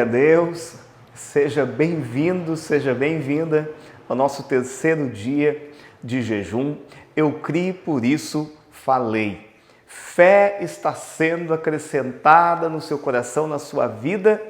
Glória a Deus, seja bem-vindo, seja bem-vinda ao nosso terceiro dia de jejum. Eu criei, por isso falei. Fé está sendo acrescentada no seu coração, na sua vida,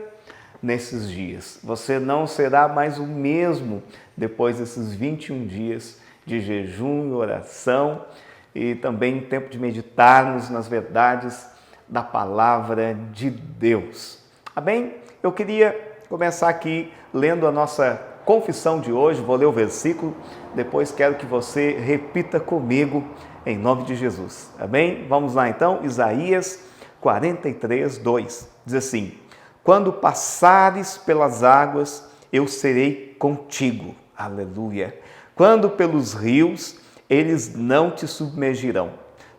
nesses dias. Você não será mais o mesmo depois desses 21 dias de jejum e oração e também tempo de meditarmos nas verdades da palavra de Deus. Amém? Eu queria começar aqui lendo a nossa confissão de hoje. Vou ler o versículo, depois quero que você repita comigo em nome de Jesus. Amém? Vamos lá então, Isaías 43, 2. Diz assim: quando passares pelas águas, eu serei contigo. Aleluia. Quando pelos rios, eles não te submergirão.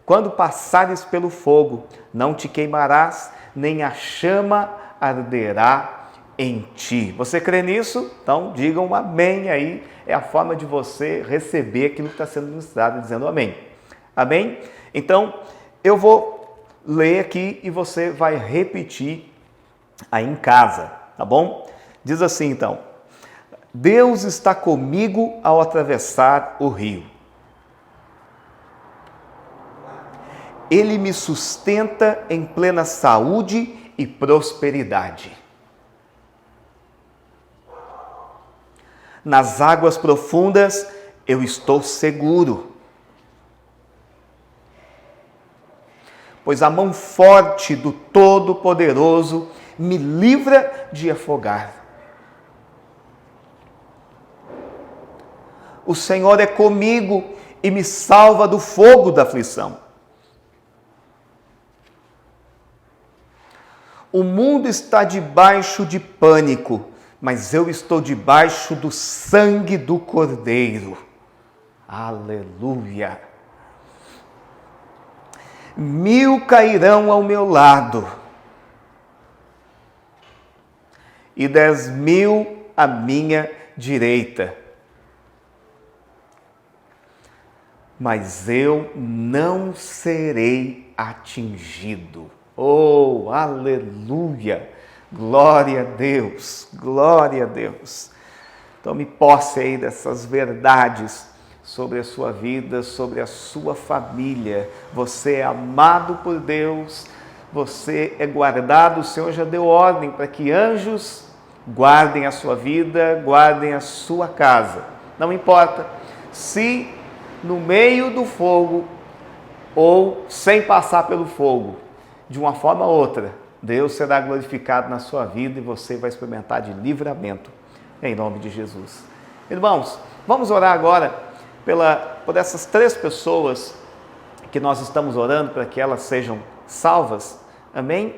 Quando passares pelo fogo, não te queimarás, nem a chama arderá em ti. Você crê nisso? Então diga um amém aí. É a forma de você receber aquilo que está sendo ministrado, dizendo amém. Amém? Então, eu vou ler aqui e você vai repetir aí em casa, tá bom? Diz assim então: Deus está comigo ao atravessar o rio. Ele me sustenta em plena saúde e prosperidade. Nas águas profundas eu estou seguro, pois a mão forte do Todo-Poderoso me livra de afogar. O Senhor é comigo e me salva do fogo da aflição. O mundo está debaixo de pânico, mas eu estou debaixo do sangue do Cordeiro. Aleluia! 1000 cairão ao meu lado e 10.000 à minha direita, mas eu não serei atingido. Oh, aleluia! Glória a Deus, glória a Deus. Tome posse aí dessas verdades sobre a sua vida, sobre a sua família. Você é amado por Deus, você é guardado. O Senhor já deu ordem para que anjos guardem a sua vida, guardem a sua casa. Não importa se no meio do fogo ou sem passar pelo fogo, de uma forma ou outra, Deus será glorificado na sua vida e você vai experimentar de livramento, em nome de Jesus. Irmãos, vamos orar agora por essas 3 pessoas que nós estamos orando para que elas sejam salvas. Amém?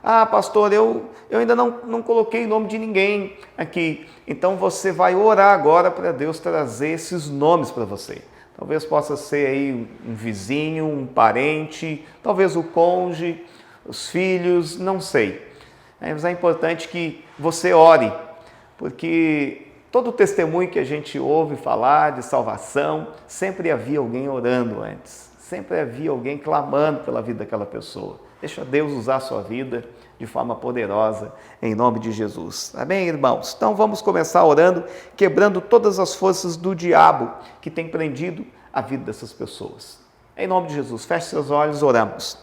Ah, pastor, eu ainda não coloquei o nome de ninguém aqui. Então você vai orar agora para Deus trazer esses nomes para você. Talvez possa ser aí um vizinho, um parente, talvez o cônjuge, os filhos, não sei. Mas é importante que você ore, porque todo o testemunho que a gente ouve falar de salvação, sempre havia alguém orando antes, sempre havia alguém clamando pela vida daquela pessoa. Deixa Deus usar a sua vida de forma poderosa, em nome de Jesus. Amém, irmãos? Então vamos começar orando, quebrando todas as forças do diabo que tem prendido a vida dessas pessoas. Em nome de Jesus, feche seus olhos, oramos.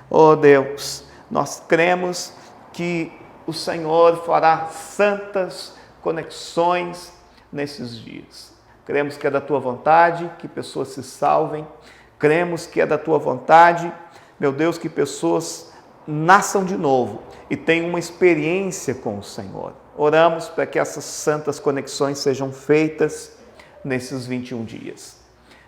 Oh Deus, nós cremos que o Senhor fará santas conexões nesses dias. Cremos que é da Tua vontade que pessoas se salvem. Cremos que é da Tua vontade, meu Deus, que pessoas nasçam de novo e tenham uma experiência com o Senhor. Oramos para que essas santas conexões sejam feitas nesses 21 dias.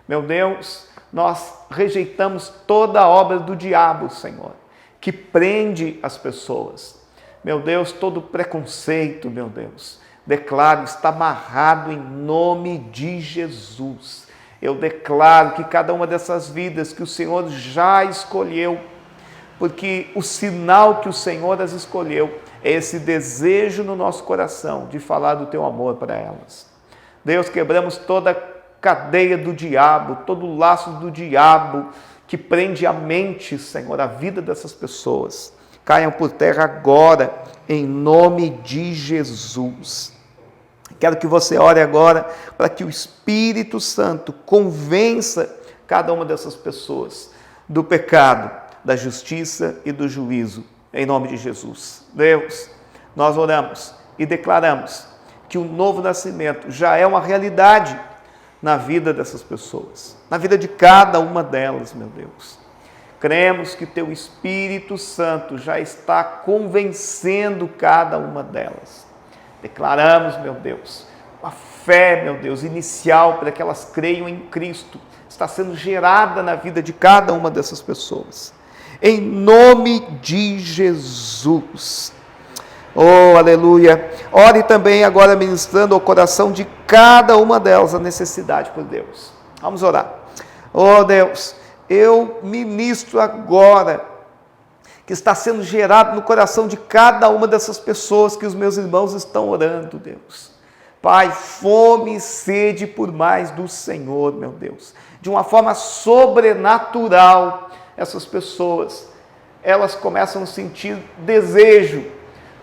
Meu Deus, nós rejeitamos toda a obra do diabo, Senhor, que prende as pessoas. Meu Deus, todo preconceito, meu Deus, declaro, está amarrado em nome de Jesus. Eu declaro que cada uma dessas vidas que o Senhor já escolheu, porque o sinal que o Senhor as escolheu é esse desejo no nosso coração de falar do Teu amor para elas. Deus, quebramos toda cadeia do diabo, todo o laço do diabo que prende a mente, Senhor, a vida dessas pessoas. caiam por terra agora, em nome de Jesus. Quero que você ore agora para que o Espírito Santo convença cada uma dessas pessoas do pecado, da justiça e do juízo, em nome de Jesus. Deus, nós oramos e declaramos que o novo nascimento já é uma realidade na vida dessas pessoas, na vida de cada uma delas, meu Deus. Cremos que Teu Espírito Santo já está convencendo cada uma delas. Declaramos, meu Deus, a fé, meu Deus, inicial para que elas creiam em Cristo, está sendo gerada na vida de cada uma dessas pessoas. Em nome de Jesus. Oh, aleluia. Ore também agora ministrando ao coração de cada uma delas a necessidade por Deus. Vamos orar. Oh, Deus, eu ministro agora que está sendo gerado no coração de cada uma dessas pessoas que os meus irmãos estão orando, Deus. Pai, fome e sede por mais do Senhor, meu Deus. De uma forma sobrenatural, essas pessoas, elas começam a sentir desejo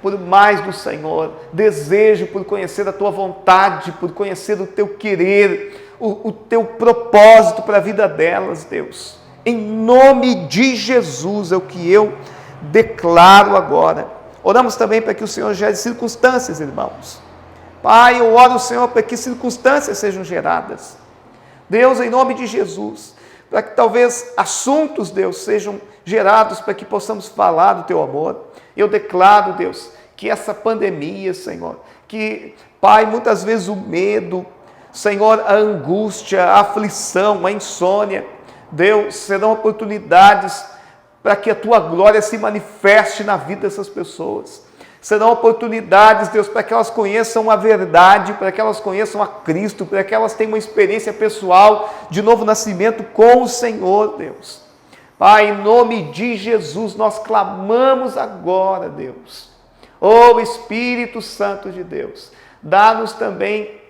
por mais do Senhor, desejo por conhecer a Tua vontade, por conhecer o Teu querer, o Teu propósito para a vida delas, Deus. Em nome de Jesus é o que eu declaro agora. Oramos também para que o Senhor gere circunstâncias, irmãos. Pai, eu oro, Senhor, para que circunstâncias sejam geradas. Deus, em nome de Jesus, para que talvez assuntos, Deus, sejam gerados para que possamos falar do Teu amor. Eu declaro, Deus, que essa pandemia, Senhor, que, Pai, muitas vezes o medo, Senhor, a angústia, a aflição, a insônia, Deus, serão oportunidades para que a Tua glória se manifeste na vida dessas pessoas. Serão oportunidades, Deus, para que elas conheçam a verdade, para que elas conheçam a Cristo, para que elas tenham uma experiência pessoal de novo nascimento com o Senhor, Deus. Pai, em nome de Jesus, nós clamamos agora, Deus. Oh, Espírito Santo de Deus, dá-nos também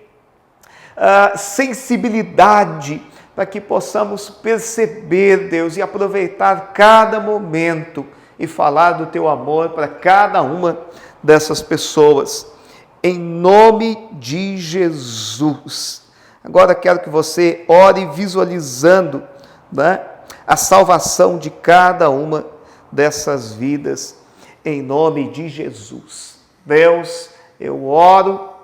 sensibilidade para que possamos perceber, Deus, e aproveitar cada momento e falar do Teu amor para cada uma dessas pessoas. Em nome de Jesus. Agora quero que você ore visualizando, né, a salvação de cada uma dessas vidas, em nome de Jesus. Deus, eu oro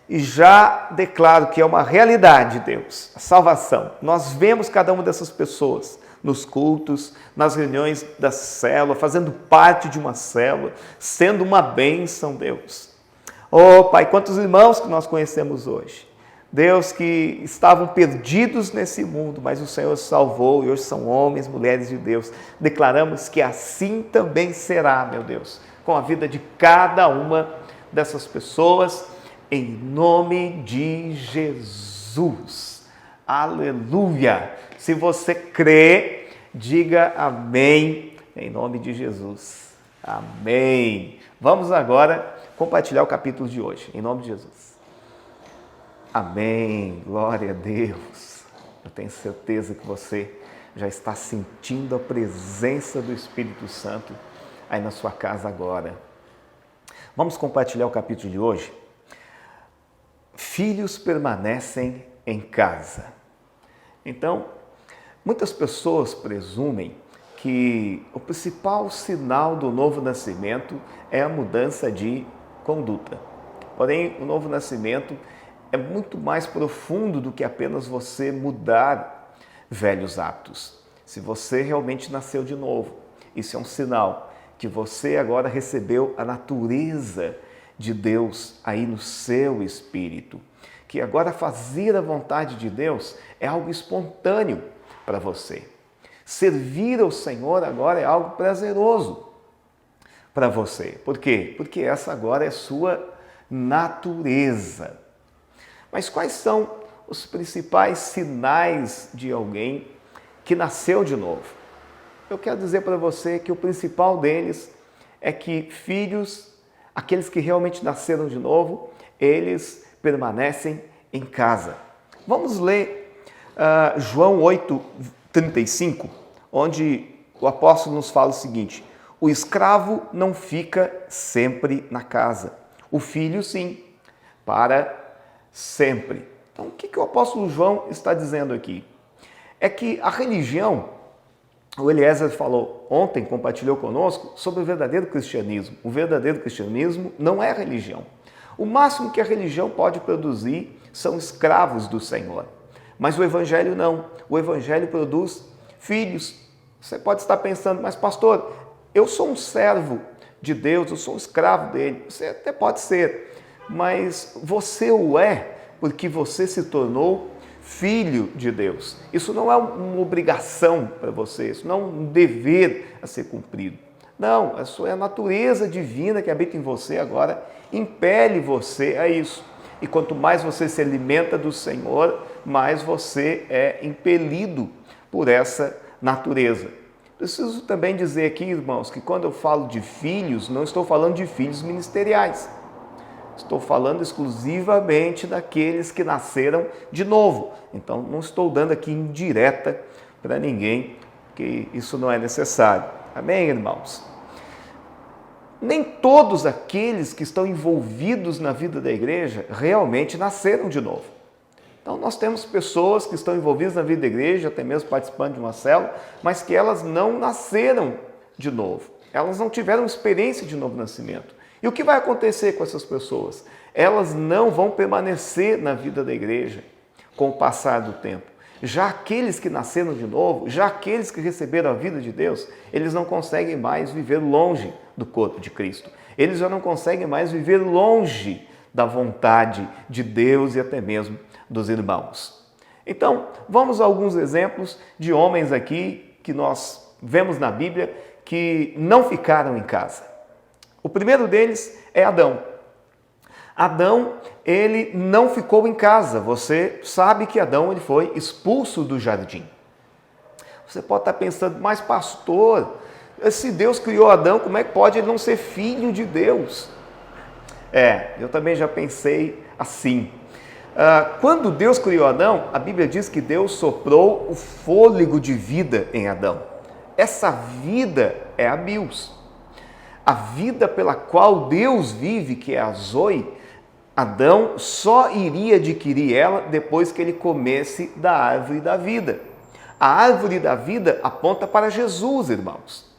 e já declaro que é uma realidade, Deus, a salvação. Nós vemos cada uma dessas pessoas nos cultos, nas reuniões da célula, fazendo parte de uma célula, sendo uma bênção, Deus. Oh, Pai, quantos irmãos que nós conhecemos hoje. Deus, que estavam perdidos nesse mundo, mas o Senhor salvou e hoje são homens, mulheres de Deus. Declaramos que assim também será, meu Deus, com a vida de cada uma dessas pessoas, em nome de Jesus. Aleluia! Se você crê, diga amém, em nome de Jesus. Amém. Vamos agora compartilhar o capítulo de hoje, em nome de Jesus. Amém, glória a Deus. Eu tenho certeza que você já está sentindo a presença do Espírito Santo aí na sua casa agora. Vamos compartilhar o capítulo de hoje. Filhos permanecem em casa. Então, muitas pessoas presumem que o principal sinal do novo nascimento é a mudança de conduta. Porém, o novo nascimento é muito mais profundo do que apenas você mudar velhos hábitos. Se você realmente nasceu de novo, isso é um sinal que você agora recebeu a natureza de Deus aí no seu espírito. Que agora fazer a vontade de Deus é algo espontâneo para você. Servir ao Senhor agora é algo prazeroso para você. Por quê? Porque essa agora é sua natureza. Mas quais são os principais sinais de alguém que nasceu de novo? Eu quero dizer para você que o principal deles é que filhos, aqueles que realmente nasceram de novo, eles permanecem em casa. Vamos ler João 8:35, onde o apóstolo nos fala o seguinte: O escravo não fica sempre na casa. O filho, sim, para sempre. Então, o que o apóstolo João está dizendo aqui? É que a religião, o Eliezer falou ontem, compartilhou conosco, sobre o verdadeiro cristianismo. O verdadeiro cristianismo não é religião. O máximo que a religião pode produzir são escravos do Senhor. Mas o evangelho não. O evangelho produz filhos. Você pode estar pensando, mas pastor, eu sou um servo de Deus, eu sou um escravo dele. Você até pode ser, mas você o é porque você se tornou filho de Deus. Isso não é uma obrigação para você, isso não é um dever a ser cumprido. Não, a sua natureza divina que habita em você agora impele você a isso. E quanto mais você se alimenta do Senhor, mais você é impelido por essa natureza. Preciso também dizer aqui, irmãos, que quando eu falo de filhos, não estou falando de filhos ministeriais. Estou falando exclusivamente daqueles que nasceram de novo. Então, não estou dando aqui indireta para ninguém, porque isso não é necessário. Amém, irmãos? Nem todos aqueles que estão envolvidos na vida da igreja realmente nasceram de novo. Então, nós temos pessoas que estão envolvidas na vida da igreja, até mesmo participando de uma célula, mas que elas não nasceram de novo. Elas não tiveram experiência de novo nascimento. E o que vai acontecer com essas pessoas? Elas não vão permanecer na vida da igreja com o passar do tempo. Já aqueles que nasceram de novo, já aqueles que receberam a vida de Deus, eles não conseguem mais viver longe do corpo de Cristo. Eles já não conseguem mais viver longe da vontade de Deus e até mesmo dos irmãos. Então, vamos a alguns exemplos de homens aqui que nós vemos na Bíblia que não ficaram em casa. O primeiro deles é Adão. Adão, ele não ficou em casa. Você sabe que Adão ele foi expulso do jardim. Você pode estar pensando, mas pastor, se Deus criou Adão, como é que pode ele não ser filho de Deus? Eu também já pensei assim. Quando Deus criou Adão, a Bíblia diz que Deus soprou o fôlego de vida em Adão. Essa vida é a bios. A vida pela qual Deus vive, que é a Zoe, Adão só iria adquirir ela depois que ele comesse da árvore da vida. A árvore da vida aponta para Jesus, irmãos.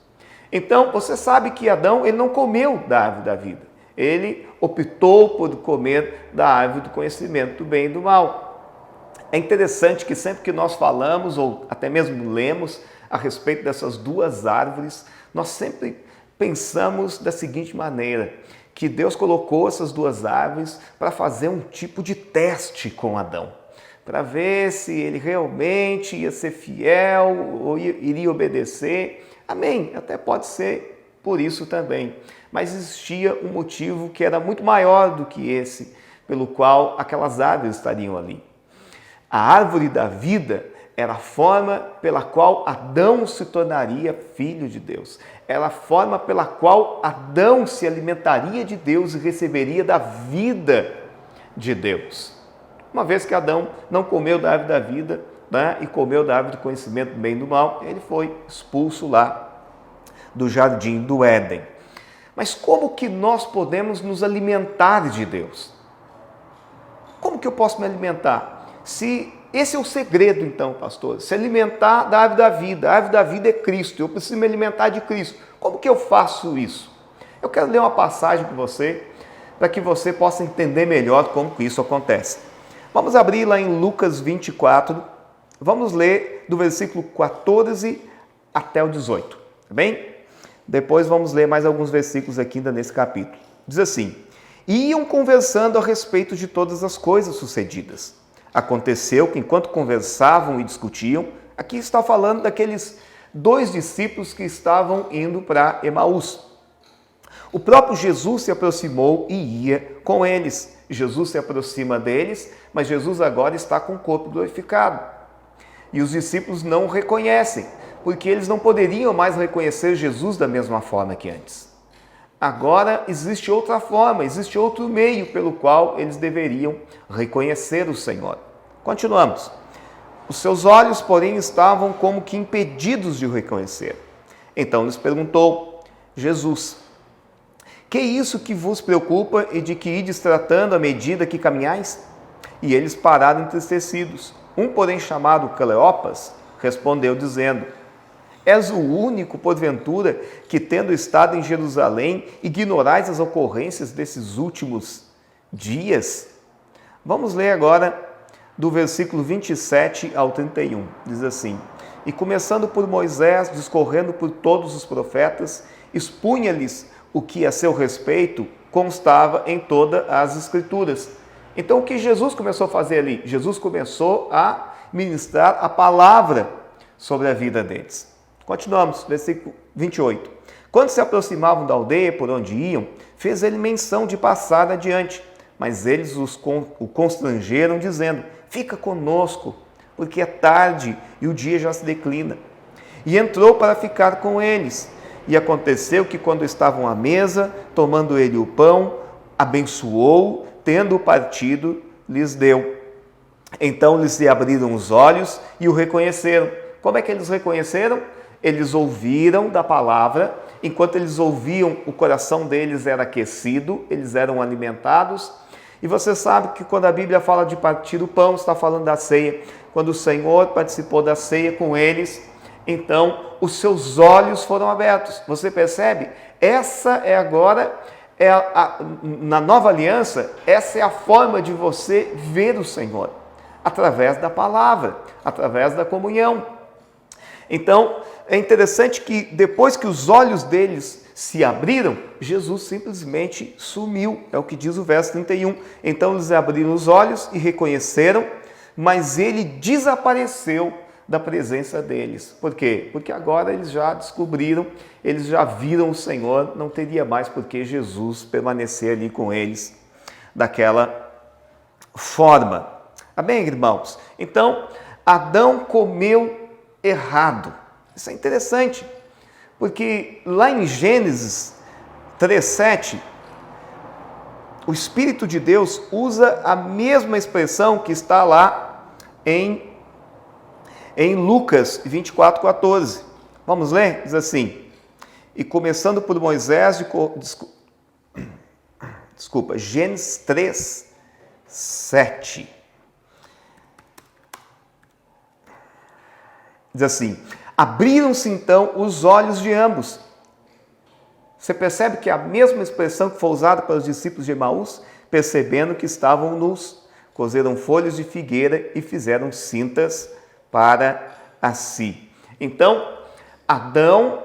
Então, você sabe que Adão ele não comeu da árvore da vida. Ele optou por comer da árvore do conhecimento do bem e do mal. É interessante que sempre que nós falamos, ou até mesmo lemos a respeito dessas duas árvores, nós sempre pensamos da seguinte maneira, que Deus colocou essas duas árvores para fazer um tipo de teste com Adão, para ver se ele realmente ia ser fiel ou iria obedecer. Amém, até pode ser por isso também. Mas existia um motivo que era muito maior do que esse, pelo qual aquelas árvores estariam ali. A árvore da vida era a forma pela qual Adão se tornaria filho de Deus. Era a forma pela qual Adão se alimentaria de Deus e receberia da vida de Deus. Uma vez que Adão não comeu da árvore da vida, e comeu da árvore do conhecimento do bem e do mal, ele foi expulso lá do jardim do Éden. Mas como que nós podemos nos alimentar de Deus? Como que eu posso me alimentar? Se esse é o segredo, então, pastor, se alimentar da árvore da vida. A árvore da vida é Cristo, eu preciso me alimentar de Cristo. Como que eu faço isso? Eu quero ler uma passagem com você, para que você possa entender melhor como que isso acontece. Vamos abrir lá em Lucas 24, vamos ler do versículo 14 até o 18, tá bem? Depois vamos ler mais alguns versículos aqui ainda nesse capítulo. Diz assim: iam conversando a respeito de todas as coisas sucedidas. Aconteceu que enquanto conversavam e discutiam, aqui está falando daqueles 2 discípulos que estavam indo para Emaús. O próprio Jesus se aproximou e ia com eles. Jesus se aproxima deles, mas Jesus agora está com o corpo glorificado. E os discípulos não o reconhecem, porque eles não poderiam mais reconhecer Jesus da mesma forma que antes. Agora existe outra forma, existe outro meio pelo qual eles deveriam reconhecer o Senhor. Continuamos. Os seus olhos, porém, estavam como que impedidos de o reconhecer. Então lhes perguntou: Jesus. Que isso que vos preocupa e de que ides tratando à medida que caminhais? E eles pararam entristecidos. Um, porém, chamado Cleopas, respondeu dizendo: És o único, porventura, que, tendo estado em Jerusalém, ignorais as ocorrências desses últimos dias? Vamos ler agora do versículo 27 ao 31. Diz assim: E começando por Moisés, discorrendo por todos os profetas, expunha-lhes o que a seu respeito constava em todas as Escrituras. Então, o que Jesus começou a fazer ali? Jesus começou a ministrar a palavra sobre a vida deles. Continuamos, versículo 28. Quando se aproximavam da aldeia por onde iam, fez ele menção de passar adiante, mas eles o constrangeram, dizendo: Fica conosco, porque é tarde e o dia já se declina. E entrou para ficar com eles. E aconteceu que, quando estavam à mesa, tomando ele o pão, abençoou, tendo partido, lhes deu. Então lhes abriram os olhos e o reconheceram. Como é que eles reconheceram? Eles ouviram da palavra. Enquanto eles ouviam, o coração deles era aquecido, eles eram alimentados. E você sabe que quando a Bíblia fala de partir o pão, está falando da ceia. Quando o Senhor participou da ceia com eles, então os seus olhos foram abertos. Você percebe? Essa é agora, na nova aliança, essa é a forma de você ver o Senhor. Através da palavra, através da comunhão. Então, é interessante que depois que os olhos deles se abriram, Jesus simplesmente sumiu. É o que diz o verso 31. Então eles abriram os olhos e reconheceram, mas ele desapareceu da presença deles. Por quê? Porque agora eles já descobriram, eles já viram o Senhor, não teria mais por que Jesus permanecer ali com eles daquela forma. Amém, irmãos? Então, Adão comeu errado. Isso é interessante, porque lá em Gênesis 3:7, o Espírito de Deus usa a mesma expressão que está lá em Lucas 24:14. Vamos ler? Diz assim: E começando por Moisés, Gênesis 3:7. Diz assim: Abriram-se então os olhos de ambos. Você percebe que é a mesma expressão que foi usada pelos discípulos de Emaús, percebendo que estavam nus, cozeram folhas de figueira e fizeram cintas para a si. Então, Adão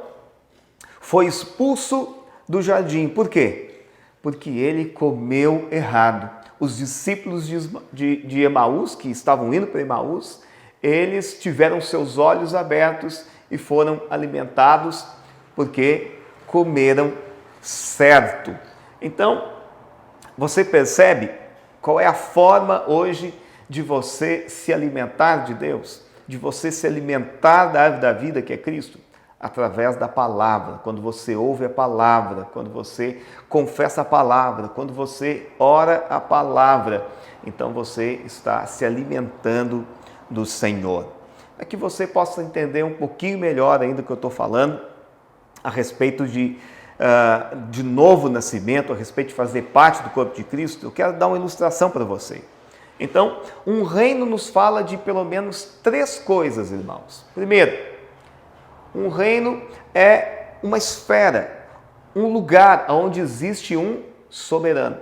foi expulso do jardim. Por quê? Porque ele comeu errado. Os discípulos de Emaús, que estavam indo para Emaús, eles tiveram seus olhos abertos e foram alimentados porque comeram certo. Então, você percebe qual é a forma hoje de você se alimentar de Deus? De você se alimentar da árvore da vida, que é Cristo? Através da palavra. Quando você ouve a palavra, quando você confessa a palavra, quando você ora a palavra, então você está se alimentando do Senhor. É que você possa entender um pouquinho melhor ainda o que eu estou falando a respeito de novo nascimento, a respeito de fazer parte do corpo de Cristo. Eu quero dar uma ilustração para você. Então, um reino nos fala de pelo menos 3 coisas, irmãos. Primeiro, um reino é uma esfera, um lugar onde existe um soberano.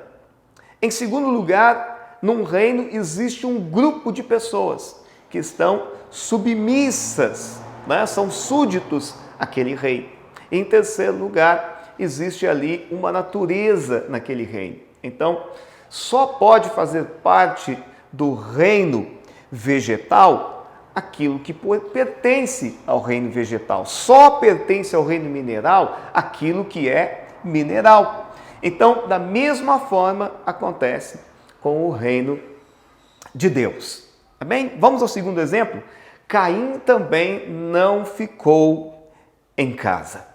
Em segundo lugar, num reino existe um grupo de pessoas que estão submissas, né? São súditos àquele rei. Em terceiro lugar, existe ali uma natureza naquele reino. Então, só pode fazer parte do reino vegetal aquilo que pertence ao reino vegetal. Só pertence ao reino mineral aquilo que é mineral. Então, da mesma forma, acontece com o reino de Deus. Tá bem? Vamos ao segundo exemplo. Caim também não ficou em casa.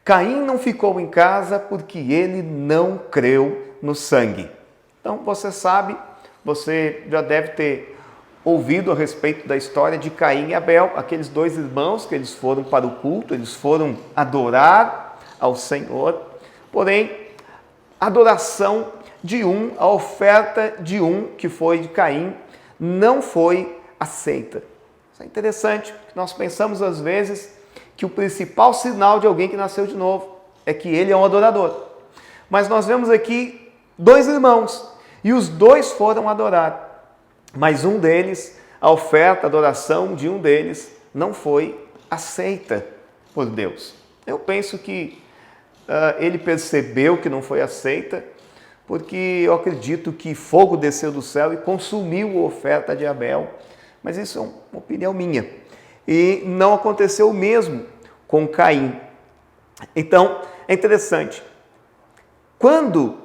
Caim não ficou em casa porque ele não creu no sangue. Então, você sabe, você já deve ter ouvido a respeito da história de Caim e Abel, aqueles 2 irmãos que eles foram para o culto, eles foram adorar ao Senhor, porém, a adoração de um, a oferta de um, que foi de Caim, não foi aceita. Isso é interessante, nós pensamos às vezes que o principal sinal de alguém que nasceu de novo é que ele é um adorador. Mas nós vemos aqui 2 irmãos, e os 2 foram adorar, mas um deles, a oferta, a adoração de um deles, não foi aceita por Deus. Eu penso que ele percebeu que não foi aceita, porque eu acredito que fogo desceu do céu e consumiu a oferta de Abel, mas isso é uma opinião minha. E não aconteceu o mesmo com Caim. Então, é interessante, quando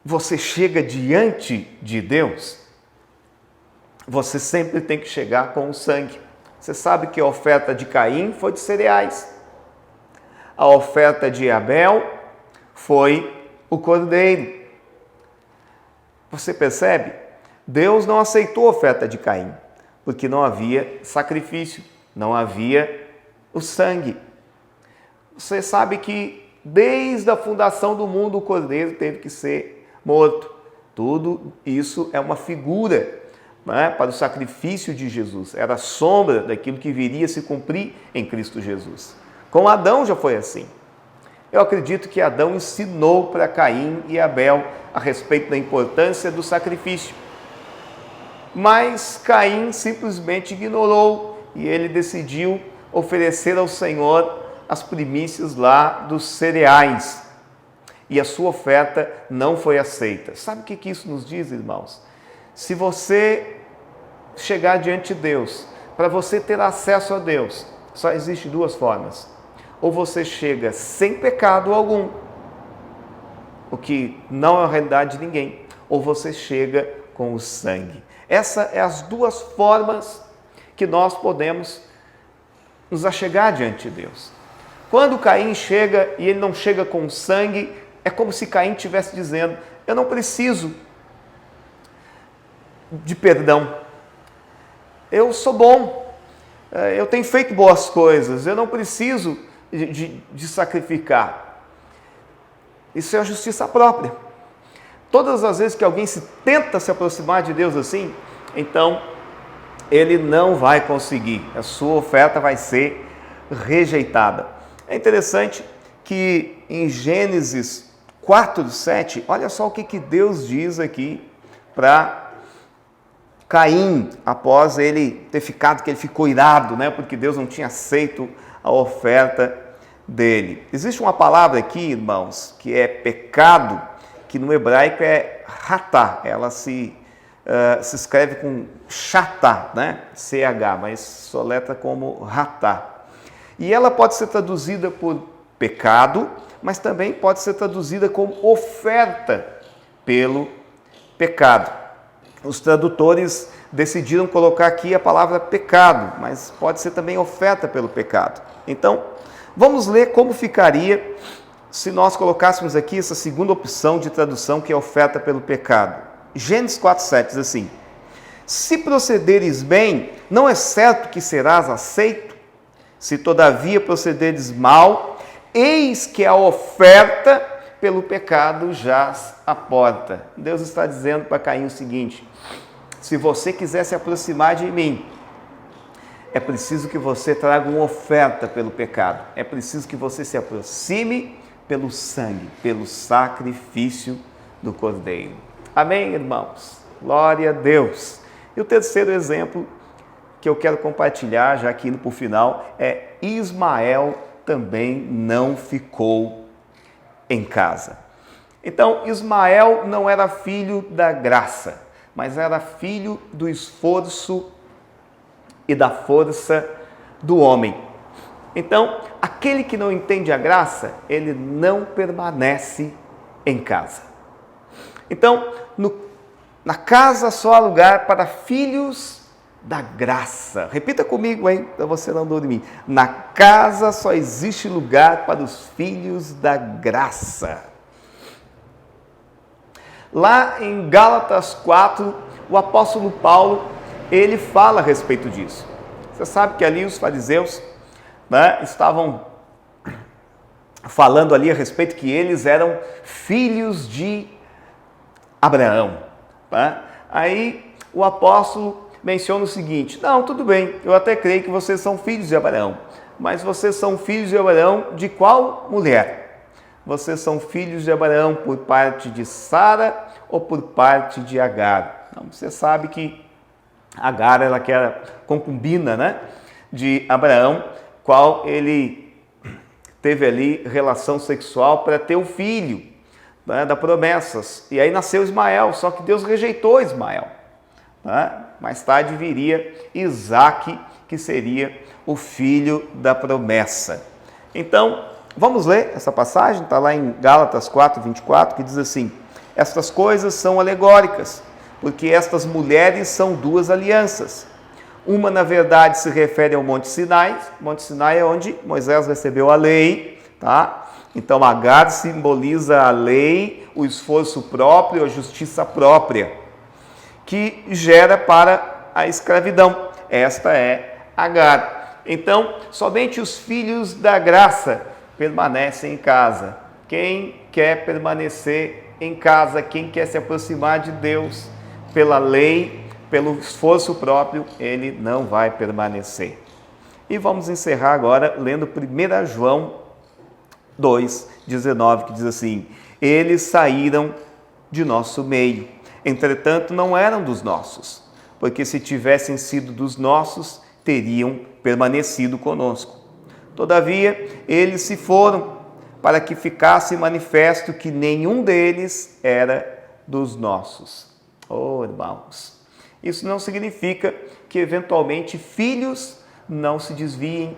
você chega diante de Deus, você sempre tem que chegar com o sangue. Você sabe que a oferta de Caim foi de cereais. A oferta de Abel foi o cordeiro. Você percebe? Deus não aceitou a oferta de Caim, porque não havia sacrifício, não havia o sangue. Você sabe que desde a fundação do mundo o cordeiro teve que ser morto. Tudo isso é uma figura, né, para o sacrifício de Jesus. Era a sombra daquilo que viria a se cumprir em Cristo Jesus. Com Adão já foi assim. Eu acredito que Adão ensinou para Caim e Abel a respeito da importância do sacrifício. Mas Caim simplesmente ignorou e ele decidiu oferecer ao Senhor as primícias lá dos cereais. E a sua oferta não foi aceita. Sabe o que isso nos diz, irmãos? Se você chegar diante de Deus, para você ter acesso a Deus, só existe 2 formas. Ou você chega sem pecado algum, o que não é a realidade de ninguém, ou você chega com o sangue. Essas são as 2 formas que nós podemos nos achegar diante de Deus. Quando Caim chega e ele não chega com sangue, é como se Caim estivesse dizendo: eu não preciso de perdão, eu sou bom, eu tenho feito boas coisas, eu não preciso de sacrificar. Isso é a justiça própria. Todas as vezes que alguém tenta se aproximar de Deus assim, então ele não vai conseguir, a sua oferta vai ser rejeitada. É interessante que em Gênesis 4:7, olha só o que Deus diz aqui para Caim, após ele ter ficado, que ele ficou irado, né? Porque Deus não tinha aceito a oferta dele. Existe uma palavra aqui, irmãos, que é pecado, que no hebraico é ratá. Ela se escreve com chatá, né? CH, mas soletra como ratá. E ela pode ser traduzida por pecado, mas também pode ser traduzida como oferta pelo pecado. Os tradutores decidiram colocar aqui a palavra pecado, mas pode ser também oferta pelo pecado. Então, vamos ler como ficaria se nós colocássemos aqui essa segunda opção de tradução, que é oferta pelo pecado. Gênesis 4:7 diz assim: se procederes bem, não é certo que serás aceito? Se todavia procederes mal, eis que a oferta pelo pecado jaz à porta. Deus está dizendo para Caim o seguinte: se você quiser se aproximar de mim, é preciso que você traga uma oferta pelo pecado. É preciso que você se aproxime pelo sangue, pelo sacrifício do Cordeiro. Amém, irmãos? Glória a Deus. E o terceiro exemplo que eu quero compartilhar, já aqui indo para o final, é Ismael também não ficou em casa. Então, Ismael não era filho da graça, mas era filho do esforço e da força do homem. Então, aquele que não entende a graça, ele não permanece em casa. Então, na casa só há lugar para filhos da graça. Repita comigo aí, para você não dormir. Na casa só existe lugar para os filhos da graça. Lá em Gálatas 4, o apóstolo Paulo, ele fala a respeito disso. Você sabe que ali os fariseus, né, estavam falando ali a respeito que eles eram filhos de Abraão. Tá? Aí o apóstolo menciona o seguinte: não, tudo bem, eu até creio que vocês são filhos de Abraão, mas vocês são filhos de Abraão de qual mulher? Vocês são filhos de Abraão por parte de Sara ou por parte de Agar? Não, você sabe que Agar, ela que era concubina, né, de Abraão, qual ele teve ali relação sexual para ter o filho, né, da promessas. E aí nasceu Ismael, só que Deus rejeitou Ismael. Né? Mais tarde viria Isaque, que seria o filho da promessa. Então, vamos ler essa passagem, está lá em Gálatas 4:24, que diz assim: estas coisas são alegóricas, porque estas mulheres são duas alianças. Uma, na verdade, se refere ao Monte Sinai. Monte Sinai é onde Moisés recebeu a lei, tá? Então, Agar simboliza a lei, o esforço próprio, a justiça própria, que gera para a escravidão. Esta é Agar. Então, somente os filhos da graça permanecem em casa. Quem quer permanecer em casa, quem quer se aproximar de Deus pela lei, pelo esforço próprio, ele não vai permanecer. E vamos encerrar agora lendo 1 João 2:19, que diz assim: eles saíram de nosso meio, entretanto não eram dos nossos, porque se tivessem sido dos nossos, teriam permanecido conosco. Todavia, eles se foram, para que ficasse manifesto que nenhum deles era dos nossos. Oh, irmãos, isso não significa que eventualmente filhos não se desviem.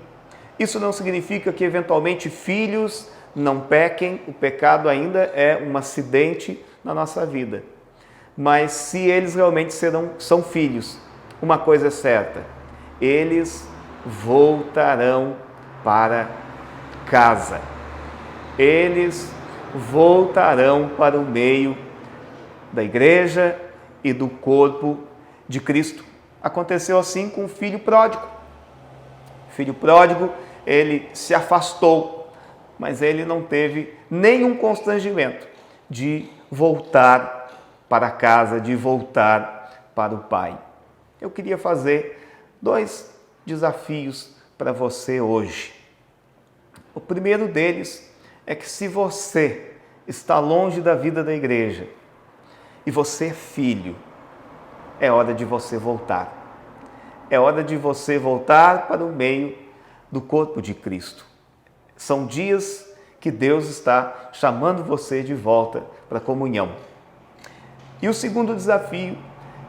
Isso não significa que eventualmente filhos não pequem. O pecado ainda é um acidente na nossa vida. Mas se eles realmente são filhos, uma coisa é certa: eles voltarão para casa. Eles voltarão para o meio da igreja e do corpo de Cristo. Aconteceu assim com o filho pródigo. O filho pródigo, ele se afastou, mas ele não teve nenhum constrangimento de voltar para casa, de voltar para o Pai. Eu queria fazer 2 desafios para você hoje. O primeiro deles é que, se você está longe da vida da igreja e você é filho, é hora de você voltar. É hora de você voltar para o meio do corpo de Cristo. São dias que Deus está chamando você de volta para a comunhão. E o segundo desafio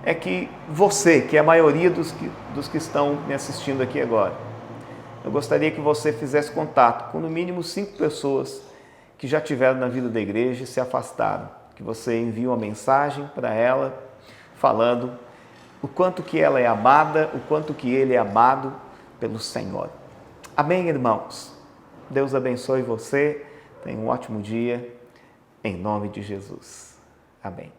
é que você, que é a maioria dos que estão me assistindo aqui agora, eu gostaria que você fizesse contato com no mínimo 5 pessoas que já tiveram na vida da igreja e se afastaram. Que você envie uma mensagem para ela falando o quanto que ela é amada, o quanto que ele é amado pelo Senhor. Amém, irmãos? Deus abençoe você. Tenha um ótimo dia. Em nome de Jesus. Amém.